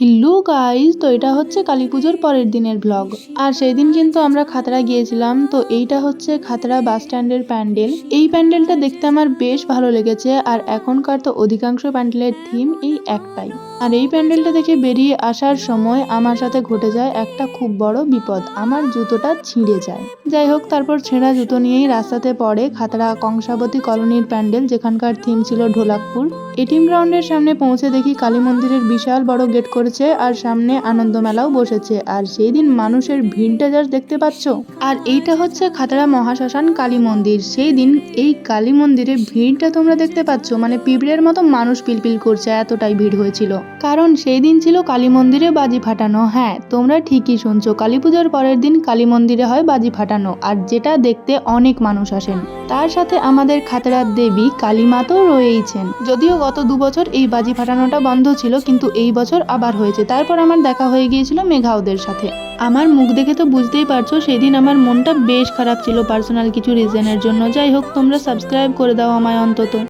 Hello guys, তো এটা হচ্ছে কালী পুজোর পরের দিনের ব্লগ। আর সেই দিন কিন্তু আমরা খাতড়া গিয়েছিলাম। তো এইটা হচ্ছে খাতড়া বাস স্ট্যান্ডের প্যান্ডেল। এই প্যান্ডেলটা দেখতে আমার বেশ ভালো লেগেছে। আর এখনকার তো অধিকাংশ প্যান্ডেলের থিম এই একটাই। আর এই প্যান্ডেলটা দেখে বেরিয়ে আসার সময় আমার সাথে ঘটে যায় একটা খুব বড় বিপদ। আমার জুতোটা ছিঁড়ে যায়। যাই হোক, তারপর ছেঁড়া জুতো নিয়েই রাস্তাতে পড়ে খাতড়া কংসাবতী কলোনির প্যান্ডেল, যেখানকার থিম ছিল ঢোলাকপুর। এটিএম গ্রাউন্ডের সামনে পৌঁছে দেখি কালী মন্দিরের বিশাল বড় গেট করেছে আর সামনে আনন্দ মেলাও বসেছে। আর সেই দিন মানুষের ভিড়টা জাস্ট দেখতে পাচ্ছ। আর এইটা হচ্ছে খাতড়া মহাশ্মশান কালী মন্দির। সেই দিন এই কালী মন্দিরে ভিড়টা তোমরা দেখতে পাচ্ছ, মানে পিঁপড়ের মতো মানুষ পিলপিল করছে, এতটাই ভিড় হয়েছিল। কারণ সেই দিন ছিল কালী মন্দিরে বাজি ফাটানো। হ্যাঁ, তোমরা ঠিকই শুনছো, কালী পুজোর পরের দিন কালী মন্দিরে হয় বাজি ফাটানো, আর যেটা দেখতে অনেক মানুষ আসেন। তার সাথে আমাদের খাতড়ার দেবী কালীমা তো রয়েইছেন। যদিও গত 2 বছর এই বাজি ফাটানোটা বন্ধ ছিল, কিন্তু এই বছর আবার হয়েছে। তারপর আমার দেখা হয়ে গিয়েছিল মেঘাওদের সাথে। আমার মুখ দেখে তো বুঝতেই পারছো সেদিন আমার মনটা বেশ খারাপ ছিল পার্সোনাল কিছু রিজনের জন্য। যাই হোক, তোমরা সাবস্ক্রাইব করে দাও আমায় অন্তত।